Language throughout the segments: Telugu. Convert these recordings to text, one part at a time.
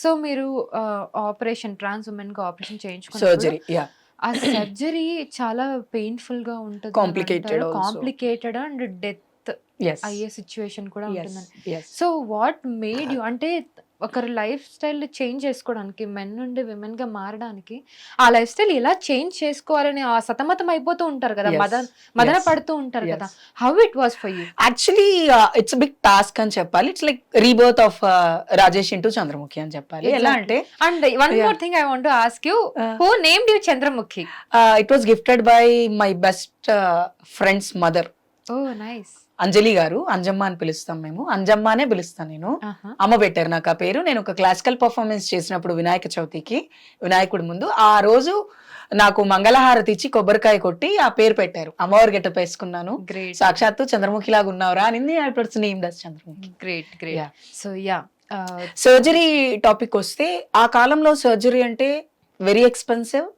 సో మీరు ఆపరేషన్ ట్రాన్స్ ఉమెన్ కి ఆపరేషన్ చేయించుకున్నప్పుడు సర్జరీ యా ఆ సర్జరీ చాలా పెయిన్ఫుల్ గా ఉంటుంది అని కాంప్లికేటెడ్ అంటారు. Also. Complicated and deaths అయ్యే సిచ్యువేషన్ కూడా ఎస్ ఉంటుందని. Yes so what made you అంటే ఒకరి లైఫ్ స్టైల్ చేంజ్ చేసుకోవడానికి మెన్ నుండి విమెన్ గా మారడానికి ఆ లైఫ్ స్టైల్ ఎలా చేంజ్ చేసుకోవాలని ఆ సతమతం అయిపోతూ ఉంటారు కదా, Yes. మదన Yes. పడుతూ ఉంటారు కదా. Yes. How it was for you? Actually it's big task అని చెప్పాలి. It's like rebirth of Rajesh into Chandramukhi అని చెప్పాలి. ఎలా అంటే and one Yeah. More thing I want to ask you, who named you Chandramukhi? It was gifted by my best friend's mother oh nice. Anjali garu. Anjamma అని పిలుస్తాం మేము. అంజమ్మ అనే పిలుస్తాను నేను. అమ్మ పెట్టారు నాకు ఆ పేరు. నేను ఒక క్లాసికల్ పర్ఫార్మెన్స్ చేసినప్పుడు వినాయక చవితికి, వినాయకుడి ముందు ఆ రోజు నాకు మంగళహారతి ఇచ్చి కొబ్బరికాయ కొట్టి ఆ పేరు పెట్టారు. అమ్మవారి గెటప్ వేసుకున్నాను. గ్రేట్ సాక్షాత్తు చంద్రముఖి లాగా ఉన్నావురా అనింది. It's named as Chandramukhi. Great great. Yeah. So yeah surgery topic వస్తే ఆ కాలంలో సర్జరీ అంటే వెరీ ఎక్స్పెన్సివ్,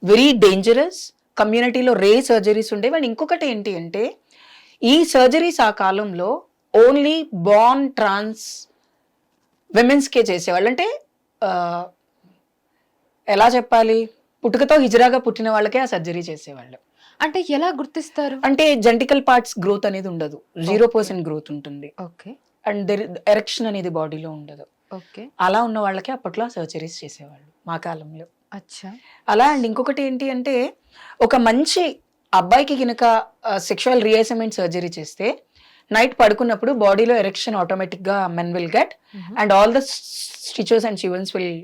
వెరీ డేంజరస్. కమ్యూనిటీలో సర్జరీస్ ఉండేవి. అండ్ ఇంకొకటి ఏంటి అంటే ఈ సర్జరీస్ ఆ కాలంలో ఓన్లీ బార్న్ ట్రాన్స్ విమెన్స్కే చేసేవాళ్ళు. అంటే ఎలా చెప్పాలి, పుట్టుకతో హిజరాగా పుట్టిన వాళ్ళకే ఆ సర్జరీ చేసేవాళ్ళు. అంటే ఎలా గుర్తిస్తారు? అంటే జెంటికల్ పార్ట్స్ గ్రోత్ అనేది ఉండదు, 0% గ్రోత్ ఉంటుంది. ఓకే అండ్ ఎరెక్షన్ అనేది బాడీలో ఉండదు. ఓకే. అలా ఉన్న వాళ్ళకి అప్పట్లో సర్జరీస్ చేసేవాళ్ళు మా కాలంలో. అచ్చా. అలా అండ్ ఇంకొకటి ఏంటి అంటే ఒక మంచి అబ్బాయికి గినక సెక్షువల్ రీఅసైన్మెంట్ సర్జరీ చేస్తే నైట్ పడుకున్నప్పుడు బాడీలో ఎరెక్షన్ ఆటోమేటిక్ గా men will get and all the stitches and చివన్స్ will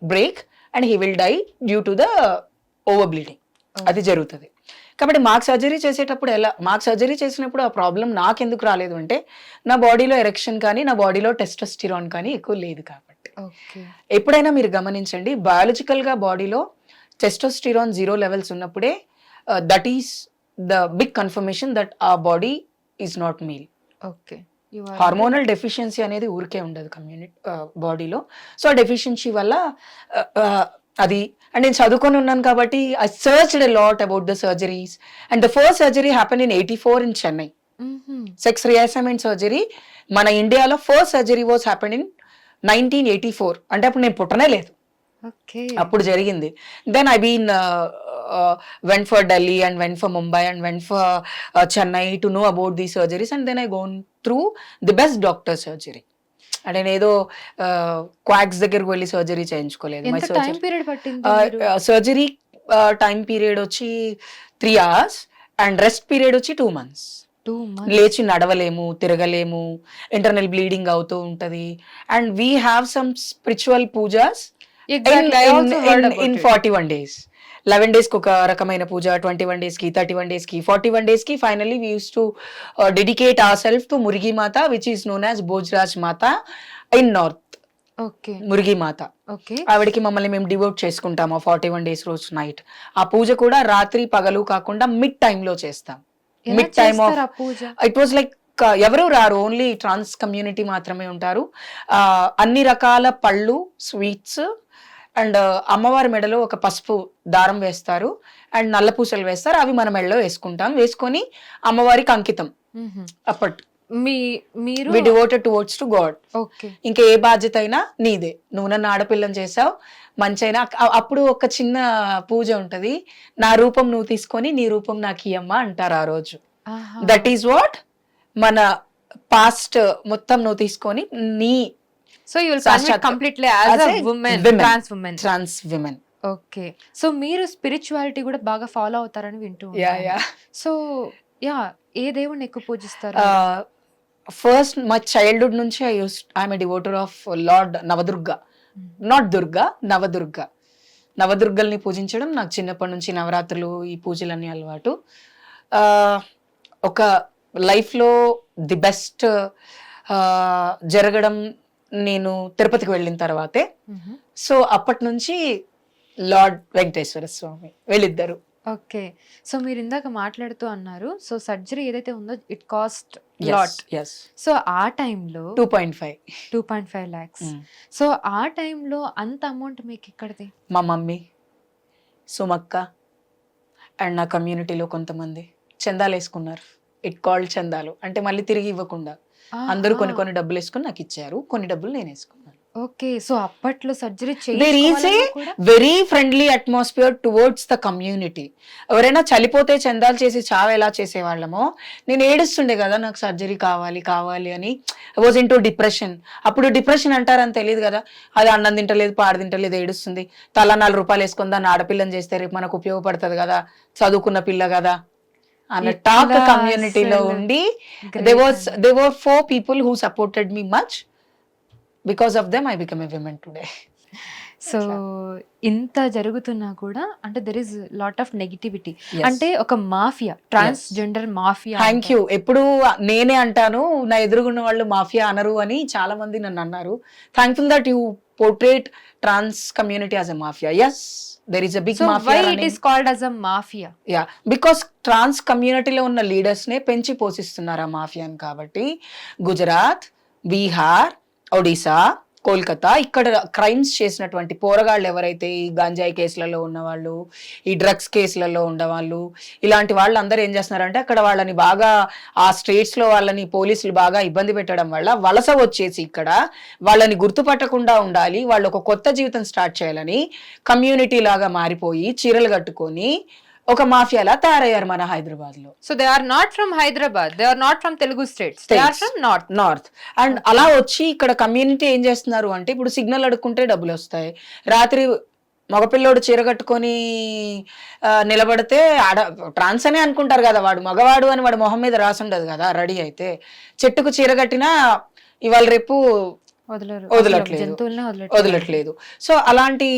break and he will die due to the over bleeding. అది జరుగుతుంది. కాబట్టి మాకు సర్జరీ చేసేటప్పుడు మాకు సర్జరీ చేసినప్పుడు ఆ ప్రాబ్లం నాకెందుకు రాలేదు అంటే నా బాడీలో ఎరెక్షన్ కానీ నా బాడీలో టెస్టోస్టిరాన్ కానీ ఎక్కువ లేదు కాబట్టి. ఎప్పుడైనా మీరు గమనించండి, బయాలజికల్ గా బాడీలో టెస్టోస్టిరాన్ 0 లెవెల్స్ ఉన్నప్పుడే that is the big confirmation that ఆ body is not male. Okay. Hormonal deficiency అనేది ఊరికే ఉండదు కమ్యూనిటీ బాడీలో. సో ఆ డెఫిషియన్సీ వల్ల అది. అండ్ నేను చదువుకొని ఉన్నాను కాబట్టి I searched a lot about the surgeries and the first surgery happen in 84 in Chennai. Sex reassignment surgery మన ఇండియాలో first surgery was happen in 1984. అంటే అప్పుడు నేను పుట్టనే లేదు, అప్పుడు జరిగింది. Then I been went for Delhi and went for Mumbai and went for Chennai to know about these surgeries and then I gone through the best doctor surgery. అంటే నేను ఏదో క్వాక్స్ దగ్గరకు వెళ్ళి సర్జరీ చేయించుకోలేదు. మై సర్జరీ టైం పీరియడ్ వచ్చి 3 hours అండ్ రెస్ట్ పీరియడ్ వచ్చి 2 months. లేచి నడవలేము, తిరగలేము, ఇంటర్నల్ బ్లీడింగ్ అవుతూ ఉంటది. And we have some spiritual pujas in 41 days. 11 days కి ఒక రకమైన పూజ, 21 days కి, 31 days కి, 41 days కి finally we use to dedicate our self to Murigi Mata which is known as Bhojraj Mata in north. మురిగి మాత ఆవిడకి మమ్మల్ని మేము డివోట్ చేసుకుంటాం ఆ 41 days రోజు నైట్. ఆ పూజ కూడా రాత్రి పగలు కాకుండా మిడ్ టైమ్ లో చేస్తాం. Mid time of it was like ఎవరు రారు, ఓన్లీ ట్రాన్స్ కమ్యూనిటీ మాత్రమే ఉంటారు. అన్ని రకాల పళ్ళు, స్వీట్స్ అండ్ అమ్మవారి మెడలో ఒక పసుపు దారం వేస్తారు అండ్ నల్ల పూసలు వేస్తారు. అవి మన మెడలో వేసుకుంటాం. వేసుకొని అమ్మవారికి అంకితం. అప్పటి వి డివోటెడ్ టువర్డ్స్ టు గాడ్. ఇంకా ఏ బాధ్యత అయినా నీదే, నువ్వు నన్ను ఆడపిల్లని చేసావు, మంచైనా. అప్పుడు ఒక చిన్న పూజ ఉంటది, నా రూపం నువ్వు తీసుకొని నీ రూపం నాకు ఇయ్యమ్మా అంటారు ఆ రోజు. దట్ ఈస్ వాట్ మన పాస్ట్ మొత్తం నువ్వు తీసుకొని నీ. So you will convert completely as a woman, trans women. Okay. So మీరు స్పిరిచువాలిటీ కూడా బాగా ఫాలో అవుతారని వింటూ ఉన్నాను. సో యా, ఏ దేవుణ్ణి ఎక్కువ పూజిస్తారు? ఫస్ట్ మై చైల్డ్హుడ్ నుంచి I'm a devotee of lord Navadurga. Not Durga, Navadurga. నవదుర్గల్ని పూజించడం నాకు చిన్నప్పటి నుంచి, నవరాత్రులు, ఈ పూజలన్నీ అలవాటు. ఒక లైఫ్లో ది బెస్ట్ జరగడం నేను తిరుపతికి వెళ్ళిన తర్వాతే. సో అప్పటి నుంచి లార్డ్ వెంకటేశ్వర స్వామి వీళ్ళిద్దరు. ఓకే. సో మీరు ఇందాక మాట్లాడుతూ అన్నారు, సో సర్జరీ ఏదైతే ఉందో ఇట్ కాస్ట్ లాట్. సో ఆ టైంలో 2.5 lakhs. సో ఆ టైంలో అంత అమౌంట్ మీకు ఎక్కడిది? మా మమ్మీ, సుమక్క అండ్ నా కమ్యూనిటీలో కొంతమంది చందాలు వేసుకున్నారు. ఇట్ కాల్డ్ చందాలు. అంటే మళ్ళీ తిరిగి ఇవ్వకుండా అందరూ కొన్ని డబ్బులు వేసుకుని నాకు ఇచ్చారు, కొన్ని డబ్బులు నేను వేసుకున్నాను. ఓకే. సో అప్పట్లో surgery there is a very friendly atmosphere towards the community. ఎవరైనా చనిపోతే చందాలు చేసి చావు ఎలా చేసేవాళ్ళమో, నేను ఏడుస్తుండే కదా నాకు సర్జరీ కావాలి కావాలి అని. I was in to depression. అప్పుడు డిప్రెషన్ అంటారని తెలియదు కదా, అది అన్నం తింటలేదు పాడు తింటలేదు ఏడుస్తుంది, తల 4 రూపాయలు వేసుకొని దాన్ని ఆడపిల్లని చేస్తే రేపు మనకు ఉపయోగపడుతుంది కదా, చదువుకున్న పిల్ల కదా అన్న టాక్ కమ్యూనిటీలో ఉండి they were 4 people who supported me much. Because of them I became a woman today. So ఇంత జరుగుతున్నా కూడా అంటే there is lot of negativity. అంటే ఒక mafia, transgender mafia. Thank you. ఎప్పుడు నేనే అంటాను, నా ఎదురుగున్న వాళ్ళు మాఫియా అనరు అని చాలా మంది నన్ను అన్నారు. Thankful that you portrait trans community as a mafia. Yes, there is a big so mafia why running. it is called as a mafia? Yeah, because ట్రాన్స్ కమ్యూనిటీలో ఉన్న లీడర్స్ నే పెంచి పోషిస్తున్నారు ఆ మాఫియాని. కాబట్టి గుజరాత్, బీహార్, ఒడిశా, కోల్కతా ఇక్కడ క్రైమ్స్ చేసినటువంటి పోరగాళ్ళు ఎవరైతే ఈ గంజాయి కేసులలో ఉన్నవాళ్ళు, ఈ డ్రగ్స్ కేసులలో ఉండవాళ్ళు, ఇలాంటి వాళ్ళు అందరూ ఏం చేస్తున్నారంటే అక్కడ వాళ్ళని బాగా ఆ స్టేట్స్ లో వాళ్ళని పోలీసులు బాగా ఇబ్బంది పెట్టడం వల్ల వలస వచ్చేసి ఇక్కడ వాళ్ళని గుర్తుపట్టకుండా ఉండాలి, వాళ్ళు ఒక కొత్త జీవితం స్టార్ట్ చేయాలని కమ్యూనిటీ లాగా మారిపోయి చీరలు కట్టుకొని ఒక మాఫియాలా తయారయ్యారు మన హైదరాబాద్ లో. So they are not from Hyderabad, they are not from Telugu states, they are from north. And అలా వచ్చి ఇక్కడ కమ్యూనిటీ ఏం చేస్తున్నారు అంటే ఇప్పుడు సిగ్నల్ అడుక్కుంటే డబ్బులు వస్తాయి. రాత్రి మగపిల్లోడు చీర కట్టుకొని నిలబడితే ట్రాన్స్ అనే అనుకుంటారు కదా, వాడు మగవాడు అని వాడు మొహం మీద రాసి ఉండదు కదా రెడీ అయితే. చెట్టుకు చీర కట్టినా ఇవాళ రేపు వదలట్లేదు. సో అలాంటి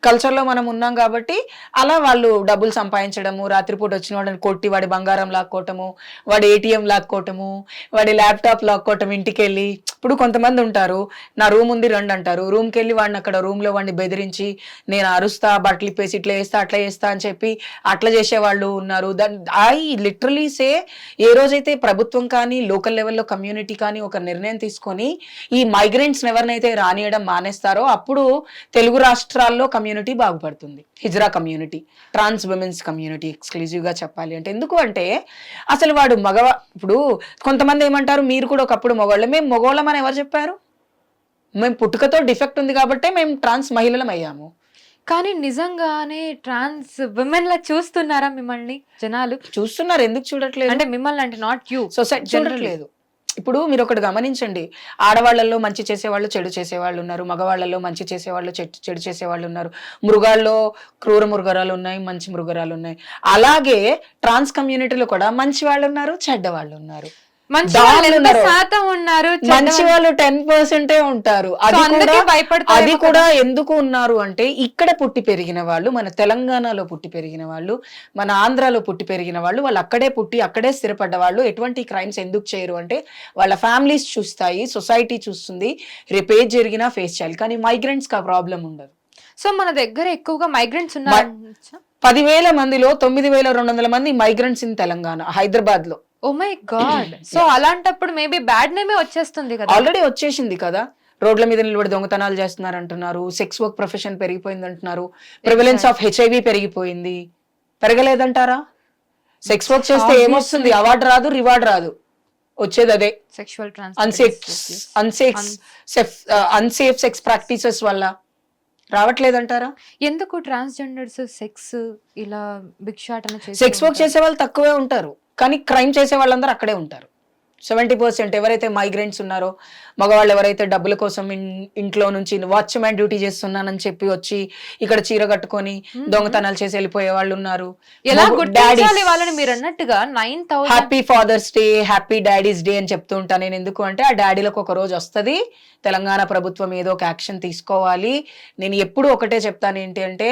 కల్చర్ లో మనం ఉన్నాం కాబట్టి అలా వాళ్ళు డబ్బులు సంపాదించడము, రాత్రిపూట వచ్చిన వాడిని కొట్టి వాడి బంగారం లాక్కోవటము, వాడి ఏటీఎం లాక్కోవటము, వాడి ల్యాప్టాప్ లాక్కోవటం ఇంటికి వెళ్ళి. ఇప్పుడు కొంతమంది ఉంటారు, నా రూమ్ ఉంది రండి అంటారు, రూమ్కి వెళ్ళి వాడిని అక్కడ రూమ్ లో వాడిని బెదిరించి నేను అరుస్తా, బట్టలు ఇప్పేసి ఇట్లా వేస్తా అట్లా చేస్తా అని చెప్పి అట్లా చేసే వాళ్ళు ఉన్నారు. ఐ లిటరలీ సే, ఏ రోజైతే ప్రభుత్వం కానీ లోకల్ లెవెల్లో కమ్యూనిటీ కానీ ఒక నిర్ణయం తీసుకొని ఈ మైగ్రెంట్స్ ఎవరినైతే రానియడం మానేస్తారో అప్పుడు తెలుగు రాష్ట్రాల్లో కమ్యూనిటీ బాగుపడుతుంది. Hijra community, trans womens community exclusive గా చెప్పాలి అంటే. ఎందుకు అంటే అసలు వాడు ఇప్పుడు కొంతమంది ఏమంటారు, మీరు కూడా ఒకప్పుడు మగవాళ్ళు. మేము మగవాళ్ళమని ఎవరు చెప్పారు? మేము పుట్టుకతో డిఫెక్ట్ ఉంది కాబట్టి మేము ట్రాన్స్ మహిళలం అయ్యాము. కానీ నిజంగానే ట్రాన్స్ విమెన్ లా చూస్తున్నారా మిమ్మల్ని జనాలు? చూస్తున్నారు, ఎందుకు చూడట్లేదు అంటే మిమ్మల్ని అంటే నాట్ యూ, సొసైటీ చూడట్లేదు. ఇప్పుడు మీరు ఒకటి గమనించండి, ఆడవాళ్లలో మంచి చేసేవాళ్ళు చెడు చేసేవాళ్ళు ఉన్నారు, మగవాళ్లలో మంచి చేసేవాళ్ళు చెడు చేసేవాళ్ళు ఉన్నారు, మృగాల్లో క్రూర మృగరాలు ఉన్నాయి, మంచి మృగరాలు ఉన్నాయి. అలాగే ట్రాన్స్ కమ్యూనిటీలో కూడా మంచి వాళ్ళు ఉన్నారు, చెడ్డ వాళ్ళు ఉన్నారు. మంచి వాళ్ళు 10% ఉంటారు. అది కూడా ఎందుకు ఉన్నారు అంటే ఇక్కడ పుట్టి పెరిగిన వాళ్ళు, మన తెలంగాణలో పుట్టి పెరిగిన వాళ్ళు, మన ఆంధ్రాలో పుట్టి పెరిగిన వాళ్ళు, వాళ్ళు అక్కడే పుట్టి అక్కడే స్థిరపడ్డ వాళ్ళు ఎటువంటి క్రైమ్స్ ఎందుకు చేయరు అంటే వాళ్ళ ఫ్యామిలీస్ చూస్తాయి, సొసైటీ చూస్తుంది, రేపు ఏది జరిగినా ఫేస్ చేయాలి. కానీ మైగ్రెంట్స్ కి ఆ ప్రాబ్లం ఉండదు. సో మన దగ్గర ఎక్కువగా మైగ్రెంట్స్ ఉన్నారు. 10,000 మందిలో 9,200 మంది మైగ్రెంట్స్ ఇన్ తెలంగాణ, హైదరాబాద్ లో. Oh my God. సో అలాంటప్పుడు మేబీ బ్యాడ్ నేమే వచ్చేస్తుంది కదా. ఆల్రెడీ వచ్చేసింది కదా. రోడ్ల మీద నిలబడి దొంగతనాలు చేస్తున్నారు అంటున్నారు, సెక్స్ వర్క్ ప్రొఫెషన్ పెరిగిపోయింది అంటున్నారు, ప్రివలెన్స్ ఆఫ్ HIV పెరిగిపోయింది. పెరగలేదంటారా? సెక్స్ వర్క్ చేస్తే ఏమొస్తుంది? అవార్డు రాదు, రివార్డ్ రాదు, వచ్చేది అదే సెక్షువల్ అన్సేఫ్ సెక్స్ ప్రాక్టీసెస్ వల్ల. రావట్లేదంటారా? ఎందుకు ట్రాన్స్జెండర్స్ సెక్స్ ఇలా భిక్షాటన చేసి సెక్స్ వర్క్ చేసే వాళ్ళు తక్కువే ఉంటారు, కానీ క్రైమ్ చేసే వాళ్ళందరూ అక్కడే ఉంటారు. 70% ఎవరైతే మైగ్రెంట్స్ ఉన్నారో, మగవాళ్ళు ఎవరైతే డబ్బుల కోసం ఇంట్లో నుంచి వాచ్మ్యాన్ డ్యూటీ చేస్తున్నానని చెప్పి వచ్చి ఇక్కడ చీర కట్టుకొని దొంగతనాలు చేసి వెళ్ళిపోయే వాళ్ళు ఉన్నారు. వాళ్ళని మీరు అన్నట్టుగా 9,000 happy father's day, happy daddy's day అని చెప్తూ ఉంటాను నేను. ఎందుకు అంటే ఆ డాడీలకు ఒక రోజు వస్తుంది, తెలంగాణ ప్రభుత్వం ఏదో ఒక యాక్షన్ తీసుకోవాలి. నేను ఎప్పుడు ఒకటే చెప్తాను, ఏంటి అంటే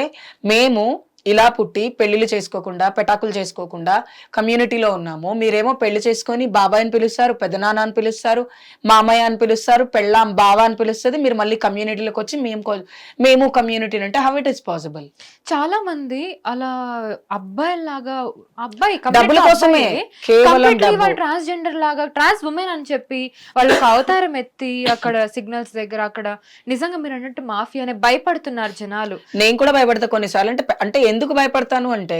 మేము ఇలా పుట్టి పెళ్లిళ్ళు చేసుకోకుండా పెటాకులు చేసుకోకుండా కమ్యూనిటీలో ఉన్నాము. మీరేమో పెళ్లి చేసుకొని బాబాయ్ అని పిలుస్తారు, పెద్దనాన్న అని పిలుస్తారు, మామయ్య అని పిలుస్తారు, పెళ్ళాం బావ అని పిలుస్తుంది. మీరు మళ్ళీ కమ్యూనిటీలోకి వచ్చి మేము కమ్యూనిటీ అంటే హౌ ఇట్ ఈస్ పాసిబుల్? చాలా మంది అలా అబ్బాయిలాగా, అబ్బాయి డబ్బుల కోసమే కేవలం ట్రాన్స్జెండర్ లాగా ట్రాన్స్ ఉమెన్ అని చెప్పి వాళ్ళకి అవతారం ఎత్తి అక్కడ సిగ్నల్స్ దగ్గర అక్కడ నిజంగా మీరు అన్నట్టు మాఫియానే భయపడుతున్నారు జనాలు. నేను కూడా భయపడతా కొన్నిసార్లు. అంటే ఎందుకు భయపడతాను అంటే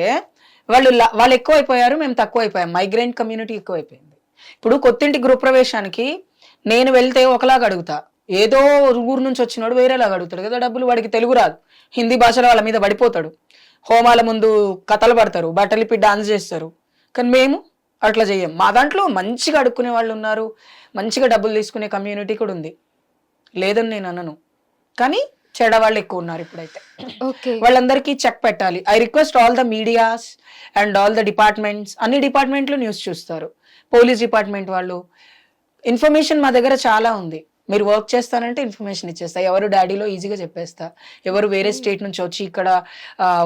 వాళ్ళు ఎక్కువైపోయారు, మేము తక్కువ అయిపోయాం. మైగ్రెంట్ కమ్యూనిటీ ఎక్కువైపోయింది. ఇప్పుడు కొత్తింటి గృహప్రవేశానికి నేను వెళ్తే ఒకలాగా అడుగుతా, ఏదో ఊరు నుంచి వచ్చినాడు వేరేలాగా అడుగుతాడు కదా డబ్బులు. వాడికి తెలుగు రాదు, హిందీ భాషలో వాళ్ళ మీద పడిపోతాడు, హోమాల ముందు కథలు పడతారు, బట్టలు ఇప్పి డాన్స్ చేస్తారు. కానీ మేము అట్లా చెయ్యం. మా దాంట్లో మంచిగా అడుక్కునే వాళ్ళు ఉన్నారు, మంచిగా డబ్బులు తీసుకునే కమ్యూనిటీ కూడా ఉంది, లేదని నేను అనను. కానీ చెడవాళ్ళు ఎక్కువ ఉన్నారు ఇప్పుడైతే. వాళ్ళందరికీ చెక్ పెట్టాలి. I request all the medias and all the departments, అన్ని డిపార్ట్మెంట్లు న్యూస్ చూస్తారు, పోలీస్ డిపార్ట్మెంట్ వాళ్ళు. ఇన్ఫర్మేషన్ మా దగ్గర చాలా ఉంది, మీరు వర్క్ చేస్తానంటే ఇన్ఫర్మేషన్ ఇచ్చేస్తా. ఎవరు డాడీలో ఈజీగా చెప్పేస్తా, ఎవరు వేరే స్టేట్ నుంచి వచ్చి ఇక్కడ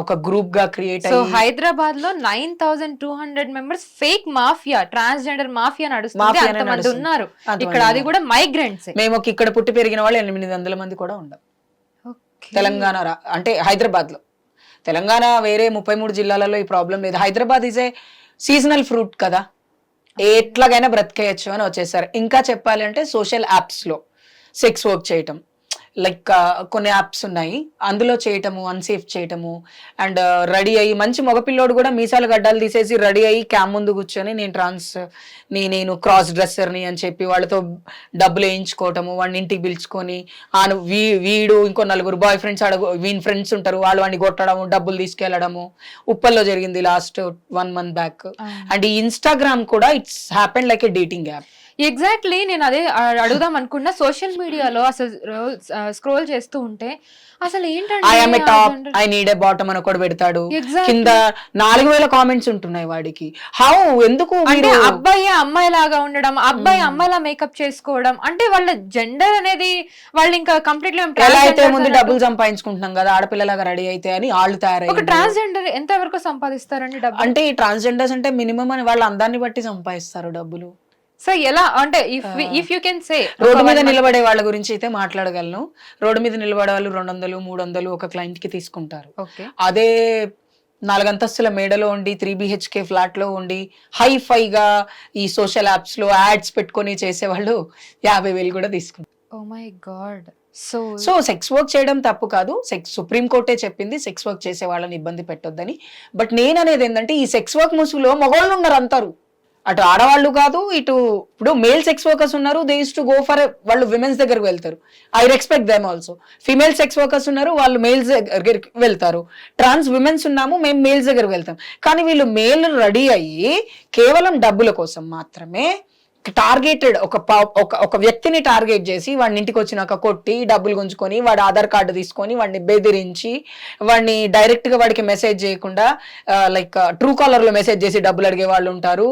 ఒక గ్రూప్ గా క్రియేట్ అయ్యి. హైదరాబాద్ లో 9,200 members fake mafia, transgender mafia నడుస్తుంది, అంతమంది ఉన్నారు ఇక్కడ. అది కూడా మైగ్రెంట్స్. మేము ఇక్కడ పుట్టి పెరిగిన వాళ్ళు 800 మంది కూడా ఉండం తెలంగాణ అంటే హైదరాబాద్ లో. తెలంగాణ వేరే 33 జిల్లాలలో ఈ ప్రాబ్లం లేదు. Hyderabad is a seasonal fruit కదా, ఎట్లాగైనా బ్రతికేయచ్చు అని వచ్చేసారు. ఇంకా చెప్పాలి అంటే సోషల్ యాప్స్ లో సెక్స్ వర్క్ చేయటం, లైక్ కొన్ని యాప్స్ ఉన్నాయి అందులో చేయటము, అన్సేఫ్ చేయటము. అండ్ రెడీ అయ్యి మంచి మగపిల్లోడు కూడా మీసాల గడ్డాలు తీసేసి రెడీ అయ్యి క్యామ్ ముందు కూర్చొని నేను క్రాస్ డ్రెస్సర్ని అని చెప్పి వాళ్ళతో డబ్బులు వేయించుకోవటము, వాడిని ఇంటికి పిలుచుకొని వీడు ఇంకో 4 బాయ్ ఫ్రెండ్స్ వీని ఫ్రెండ్స్ ఉంటారు, వాళ్ళు వాడిని కొట్టడము, డబ్బులు తీసుకెళ్లడము. ఉప్పల్లో జరిగింది లాస్ట్ 1 month బ్యాక్. అండ్ ఈ ఇన్స్టాగ్రామ్ కూడా it's happened like A dating app. Exactly, నేను అదే అడుగుదాం అనుకున్నా. సోషల్ మీడియాలో అసలు స్క్రోల్ చేస్తూ ఉంటే అసలు ఏంటంటే I am a top, I need a bottom అని ఒకటి పెడతాడు, కింద 4000 కామెంట్స్ ఉంటున్నాయి వాడికి. హౌ, ఎందుకు? అంటే అబ్బాయి అమ్మాయి లాగా ఉండడం, అబ్బాయి అమ్మాయిలా మేకప్ చేసుకోవడం, అంటే వాళ్ళ జెండర్ అనేది వాళ్ళు ఇంకా కంప్లీట్లీ ఎలా అయితే ముందు డబ్బులు సంపాదించుకుంటున్నాం కదా ఆడపిల్లలాగా రెడీ అయితే అని వాళ్ళు తయారయ్యారు. ఒక ట్రాన్స్జెండర్ ఎంత వరకు సంపాదిస్తారండి డబ్బు? అంటే ఈ ట్రాన్స్జెండర్స్ అంటే మినిమం అని వాళ్ళ అందాన్ని బట్టి సంపాదిస్తారు డబ్బులు. సో ఎలా అంటే if you can say, road మీద నిలబడే వాళ్ళ గురించి అయితే మాట్లాడగలను. రోడ్డు మీద నిలబడే వాళ్ళు 200, 300 ఒక క్లయింట్ కి తీసుకుంటారు. అదే 4 అంతస్తుల మేడలో ఉండి 3 BHK ఫ్లాట్ లో ఉండి హైఫైగా ఈ సోషల్ యాప్స్ లో యాడ్స్ పెట్టుకొని చేసేవాళ్ళు 50,000 కూడా తీసుకుంటారు. Oh my God. So sex work చేయడం తప్పు కాదు, సుప్రీం కోర్టే చెప్పింది సెక్స్ వర్క్ చేసే వాళ్ళని ఇబ్బంది పెట్టొద్దని. బట్ నేను అనేది ఏంటంటే ఈ సెక్స్ వర్క్ ముసుగులో మగవాళ్ళు ఉన్నారు అంటారు, అటు ఆడవాళ్ళు కాదు, ఇటు ఇప్పుడు మేల్ సెక్స్ వర్కర్స్ ఉన్నారు, they use to go for, వాళ్ళు విమెన్స్ దగ్గరకు వెళ్తారు, I respect them also. Female sex workers ఉన్నారు, వాళ్ళు మేల్స్ దగ్గరికి వెళ్తారు. ట్రాన్స్ విమెన్స్ ఉన్నాము, మేము మేల్స్ దగ్గరకు వెళ్తాం. కానీ వీళ్ళు మేల్ రెడీ అయ్యి కేవలం డబ్బుల కోసం మాత్రమే టార్గెటెడ్ ఒక వ్యక్తిని టార్గెట్ చేసి వాడిని ఇంటికి వచ్చినాక కొట్టి డబ్బులు గుంజుకొని వాడి ఆధార్ కార్డు తీసుకొని వాడిని బెదిరించి వాడిని డైరెక్ట్ గా వాడికి మెసేజ్ చేయకుండా లైక్ ట్రూ కాలర్ లో మెసేజ్ చేసి డబ్బులు అడిగే వాళ్ళు ఉంటారు.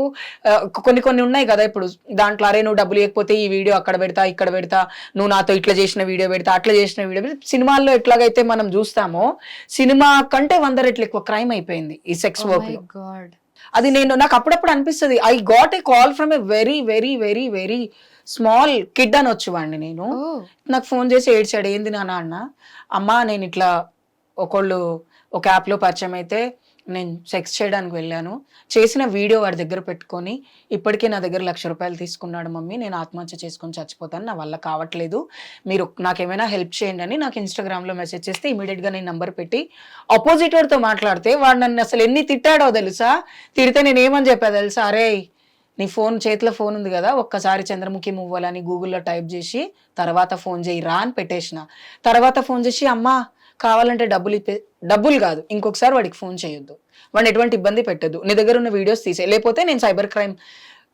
కొన్ని ఉన్నాయి కదా ఇప్పుడు దాంట్లో, అరే నువ్వు డబ్బులు ఇవ్వకపోతే ఈ వీడియో అక్కడ పెడతా, ఇక్కడ పెడతా, నువ్వు నాతో ఇట్లా చేసిన వీడియో పెడతా, అట్లా చేసిన వీడియో పెడతా. సినిమాల్లో ఎట్లాగైతే మనం చూస్తామో సినిమా కంటే 100 రెట్లు ఎక్కువ క్రైమ్ అయిపోయింది ఈ సెక్స్ వర్క్ లో. అది నాకు అప్పుడప్పుడు అనిపిస్తుంది, I got a call from a very very very very small kid అనొచ్చు వాడిని. నేను నాకు ఫోన్ చేసి ఏడ్చాడు, ఏంది నాన్న అన్న, అమ్మా నేను ఇట్లా ఒక యాప్లో పరిచయం అయితే నేను సెక్స్ చేయడానికి వెళ్ళాను, చేసిన వీడియో వాడి దగ్గర పెట్టుకొని ఇప్పటికే నా దగ్గర ₹1,00,000 తీసుకున్నాడు మమ్మీ, నేను ఆత్మహత్య చేసుకొని చచ్చిపోతాను, నా వల్ల కావట్లేదు, మీరు నాకేమైనా హెల్ప్ చేయండి అని నాకు ఇన్స్టాగ్రామ్లో మెసేజ్ చేస్తే ఇమీడియట్గా నేను నంబర్ పెట్టి ఆపోజిట్ వాడితో మాట్లాడితే వాడు నన్ను అసలు ఎన్ని తిట్టాడో తెలుసా. తిడితే నేను ఏమని చెప్పా తెలుసా, అరే నీ చేతిలో ఫోన్ ఉంది కదా, ఒక్కసారి చంద్రముఖి మువ్వలని గూగుల్లో టైప్ చేసి తర్వాత ఫోన్ చేయి రా అని పెట్టేసిన. తర్వాత ఫోన్ చేసి అమ్మా కావాలంటే డబ్బులు కాదు ఇంకొకసారి వాడికి ఫోన్ చేయొద్దు, వాడిని ఎటువంటి ఇబ్బంది పెట్టద్దు, నీ దగ్గర ఉన్న వీడియోస్ తీసే, లేకపోతే నేను సైబర్ క్రైమ్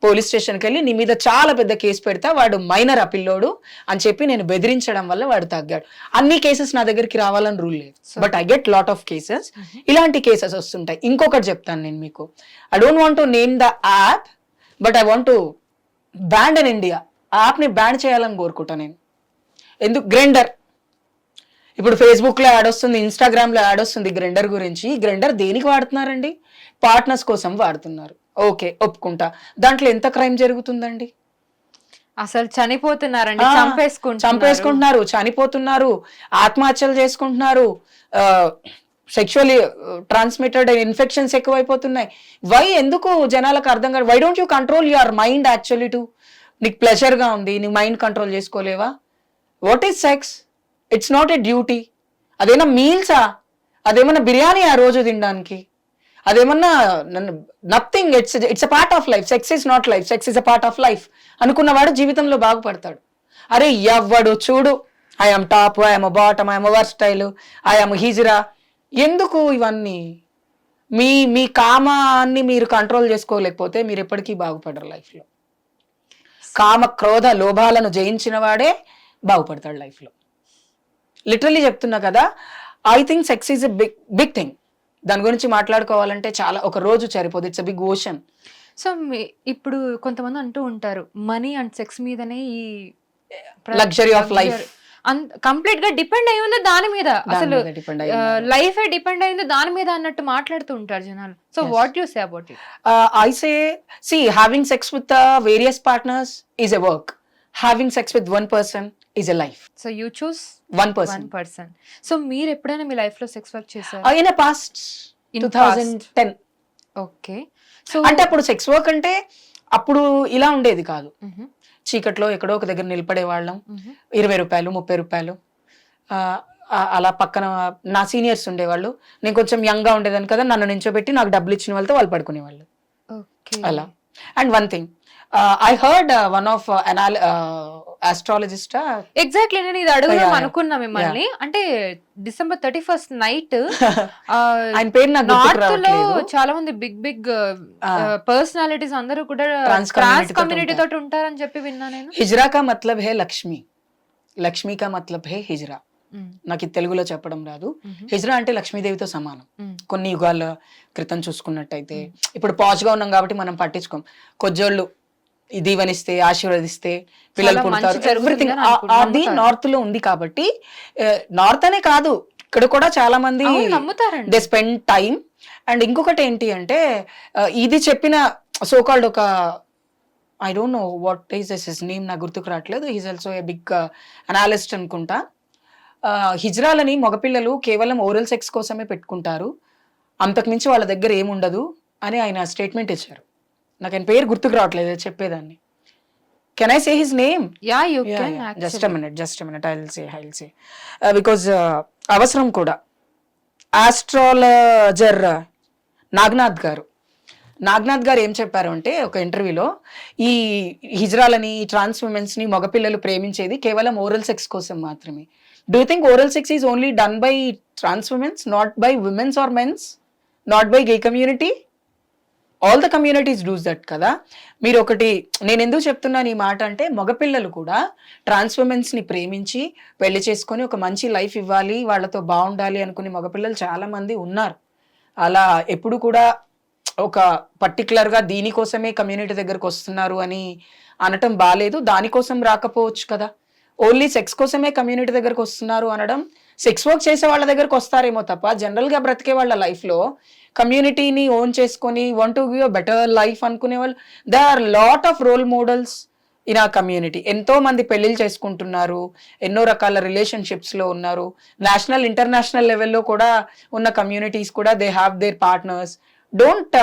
పోలీస్ స్టేషన్కి వెళ్ళి నీ మీద చాలా పెద్ద కేసు పెడతా, వాడు మైనర్ ఆ పిల్లోడు అని చెప్పి నేను బెదిరించడం వల్ల వాడు తగ్గాడు. అన్ని కేసెస్ నా దగ్గరికి రావాలని రూల్ లేదు, but I get lot of cases. ఇలాంటి కేసెస్ వస్తుంటాయి. ఇంకొకటి చెప్తాను నేను మీకు, I don't want to name the app, but I want to ban in India. ఆ యాప్ని బ్యాన్ చేయాలని కోరుకుంటా నేను. ఎందుకు? గ్రైండర్, ఇప్పుడు ఫేస్బుక్లో యాడ్ వస్తుంది, ఇన్స్టాగ్రామ్లో యాడ్ వస్తుంది గ్రైండర్ గురించి. గ్రైండర్ దేనికి వాడుతున్నారండి? పార్ట్నర్స్ కోసం వాడుతున్నారు, ఓకే ఒప్పుకుంటా. దాంట్లో ఎంత క్రైమ్ జరుగుతుందండి? అసలు చనిపోతున్నారండి, చంపేసుకుంటున్నారు, చనిపోతున్నారు, ఆత్మహత్యలు చేసుకుంటున్నారు, సెక్షువల్లీ ట్రాన్స్మిటెడ్ ఇన్ఫెక్షన్స్ ఎక్కువైపోతున్నాయి. వై? ఎందుకు జనాలకు అర్థం కాదు. Why don't you control your mind actually to? నీకు ప్లెజర్గా ఉంది, నీ మైండ్ కంట్రోల్ చేసుకోలేవా? What is sex? It's not a duty. అదేమన్నా మీల్సా? అదేమన్నా బిర్యానీ ఆ రోజు తినడానికి? అదేమన్నా nothing. It's a part of life. Sex is not life, sex is a part of life అనుకున్నవాడు జీవితంలో బాగుపడతాడు. అరే ఎవ్వడు చూడు, I'm top, I'm bottom, I'm versatile, I'm hijra. ఎందుకు ఇవన్నీ? మీ కామాన్ని మీరు కంట్రోల్ చేసుకోలేకపోతే మీరు ఎప్పటికీ బాగుపడరు లైఫ్లో. కామ క్రోధ లోభాలను జయించిన వాడే బాగుపడతాడు లైఫ్లో. లిటరల్లీ చెప్తున్నా కదా, I think sex is a big thing. దాని గురించి మాట్లాడుకోవాలంటే చాలా ఒక రోజు సరిపోదు. It's a big ocean. So ఇప్పుడు కొంతమంది అంటూ ఉంటారు మనీ అండ్ సెక్స్ మీదనే ఈ లగ్జరీ ఆఫ్ లైఫ్ కంప్లీట్ గా డిపెండ్ అయి ఉంది దాని మీద, అసలు లైఫ్ డిపెండ్ అయింది దాని మీద అన్నట్టు మాట్లాడుతూ ఉంటారు జనాలు. So what you say about it? I say, see, having sex with various partners is a work. Having sex with one person is a life. So you choose one person. So మీరు ఎప్పుడైనా మీ లైఫ్ లో సెక్స్ వర్క్ చేశారు? In a past 2010. Okay. So అంటే అప్పుడు సెక్స్ వర్క్ అంటే అప్పుడు ఇలా ఉండేది కాదు. చీకట్లో ఎక్కడో ఒక దగ్గర నిలబడే వాళ్ళం. 20 రూపాయలు 30 రూపాయలు అలా పక్కన నా సీనియర్స్ ఉండేవాళ్ళు. నేను కొంచెం యంగ్ గా ఉండేదాన్ని కదా, నన్ను నించోబెట్టి నాకు డబ్బులు ఇచ్చిన వాళ్ళతో వాళ్ళు పడుకునేవాళ్ళు అలా. And one thing I heard one of astrologist, exactly నేను ఇది అడుగుదాం అనుకున్నా మిమ్మల్ని. అంటే December 31st నైట్ ఆయన పేరు నాకు నార్త్ లో చాలా మంది బిగ్ పర్సనాలిటీస్ అందరూ కూడా ట్రాన్స్ కమ్యూనిటీ తోటి ఉంటారని చెప్పి విన్నా నేను. హిజ్రా కా మతలబ్ హే లక్ష్మి, లక్ష్మి కా మతలబ్ హే హిజ్రా. నాకు ఇది తెలుగులో చెప్పడం రాదు. హిజ్రా అంటే లక్ష్మీదేవితో సమానం. కొన్ని యుగాల క్రితం చూసుకున్నట్టయితే, ఇప్పుడు పాజ్ గా ఉన్నాం కాబట్టి మనం పట్టించుకోం. కొజ్జోళ్ళు దీవెనిస్తే ఆశీర్వదిస్తే పిల్లలు పుడతారు, ఎవ్రీథింగ్ అది నార్త్ లో ఉంది కాబట్టి. నార్త్ అనే కాదు, ఇక్కడ కూడా చాలా మంది దే స్పెండ్ టైం. అండ్ ఇంకొకటి ఏంటి అంటే, ఇది చెప్పిన సోకాల్డ్ ఒక, I don't know what is his name, నాకు గుర్తుకు రావట్లేదు. He's also a big analyst అనుకుంటా. హిజ్రాలని మగపిల్లలు కేవలం ఓరల్ సెక్స్ కోసమే పెట్టుకుంటారు, అంతకుమించి వాళ్ళ దగ్గర ఏముండదు అని ఆయన స్టేట్మెంట్ ఇచ్చారు. నాకు ఆయన పేరు గుర్తుకు రావట్లేదు చెప్పేదాన్ని. Can I say his name? Just a minute I will say because అవసరం కూడా. ఆస్ట్రాలజర్ నాగనాథ్ గారు ఏం చెప్పారు అంటే ఒక ఇంటర్వ్యూలో, ఈ హిజ్రాలని ట్రాన్స్ ఉమెన్స్ ని మగపిల్లలు ప్రేమించేది కేవలం ఓరల్ సెక్స్ కోసం మాత్రమే. Do you think oral sex is only done by trans womens, not by womens or mens, not by gay community? All the communities does that కదా. మీరు ఒకటి, నేను ఎందుకు చెప్తున్నాను ఈ మాట అంటే, మగపిల్లలు కూడా ట్రాన్స్ ఉమెన్స్ ని ప్రేమించి పెళ్లి చేసుకొని ఒక మంచి లైఫ్ ఇవ్వాలి, వాళ్ళతో బాగుండాలి అనుకునే మగపిల్లలు చాలా మంది ఉన్నారు. అలా ఎప్పుడు కూడా ఒక పర్టికులర్ గా దీనికోసమే కమ్యూనిటీ దగ్గరకు వస్తున్నారు అని అనటం బాలేదు. దానికోసం రాకపోవచ్చు కదా. ఓన్లీ సెక్స్ కోసమే కమ్యూనిటీ దగ్గరకు వస్తున్నారు అనడం, సెక్స్ వర్క్ చేసే వాళ్ళ దగ్గరకు వస్తారేమో తప్ప జనరల్ గా బ్రతికే వాళ్ళ లైఫ్ లో కమ్యూనిటీని ఓన్ చేసుకొని want to give a better life అనుకునే వాళ్ళు, they are lot of role models in a community. ఎంతో మంది పెళ్లిళ్ళు చేసుకుంటున్నారు, ఎన్నో రకాల రిలేషన్షిప్స్ లో ఉన్నారు. నేషనల్ ఇంటర్నేషనల్ లెవెల్లో కూడా ఉన్న కమ్యూనిటీస్ కూడా they have their partners. Don't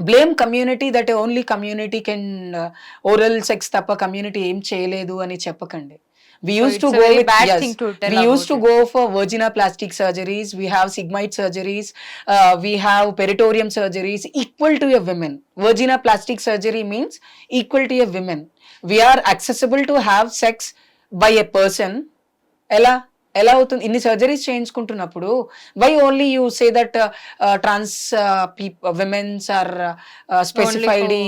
blame community that only community can oral sex తప్ప కమ్యూనిటీ ఏం చేయలేదు అని చెప్పకండి. We used to go for vaginoplastic surgeries, we have sigmoid surgeries, we have peritorium surgeries equal to a woman. Vaginoplastic surgery means equal to a woman. We are accessible to have sex by a person. ఎలా అవుతుంది ఇన్ని సర్జరీస్ చేయించుకుంటున్నప్పుడు? Why only you say that trans womens are specifiedly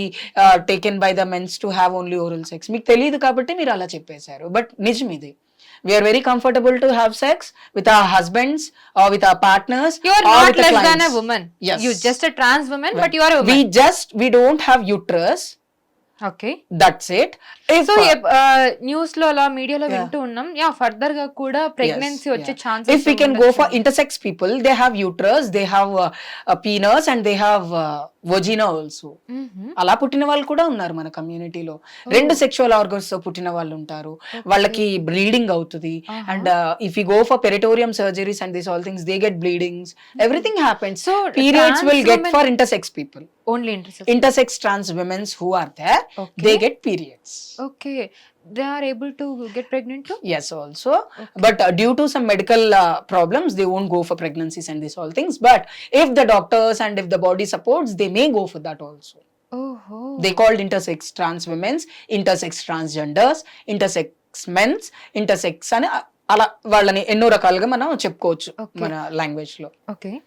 taken by the mens to have only oral sex? మీకు తెలియదు కాబట్టి మీరు అలా చెప్పేశారు. బట్ నిజం ఇది. We are very comfortable to have sex with our husbands or with our partners. You are not less than a woman. Yes. You just a trans woman, right. But you are a woman. We don't have uterus. Okay, that's it. So news లో అలా మీడియాలో వింటూ ఉన్నాం, యా ఫర్దర్ గా కూడా ప్రెగ్నెన్సీ వచ్చే chances. If we can go for intersex people, they have uterus, they have a penis and they have vagina also. అలా పుట్టిన వాళ్ళు కూడా ఉన్నారు మన కమ్యూనిటీలో. రెండు సెక్షువల్ ఆర్గన్స్ తో పుట్టిన వాళ్ళు ఉంటారు, వాళ్ళకి బ్లీడింగ్ అవుతుంది. And if you go for peritoneum surgeries and this all things, they get bleedings, everything happens. So periods will get for intersex people. Only intersex trans women who are there, okay, they get periods. Okay, they are able to get pregnant too? Yes, also. Okay. But due to some medical problems, they won't go for pregnancies and these all things. But if the doctors and if the body supports, they may go for that also. ఓహో! They called intersex trans womens, intersex transgenders, intersex mens, intersex అని అలా వాళ్ళని ఎన్నో రకాలుగా మనం చెప్పుకోవచ్చు ఓకే. మన లాంగ్వేజ్ లో. ఓకే.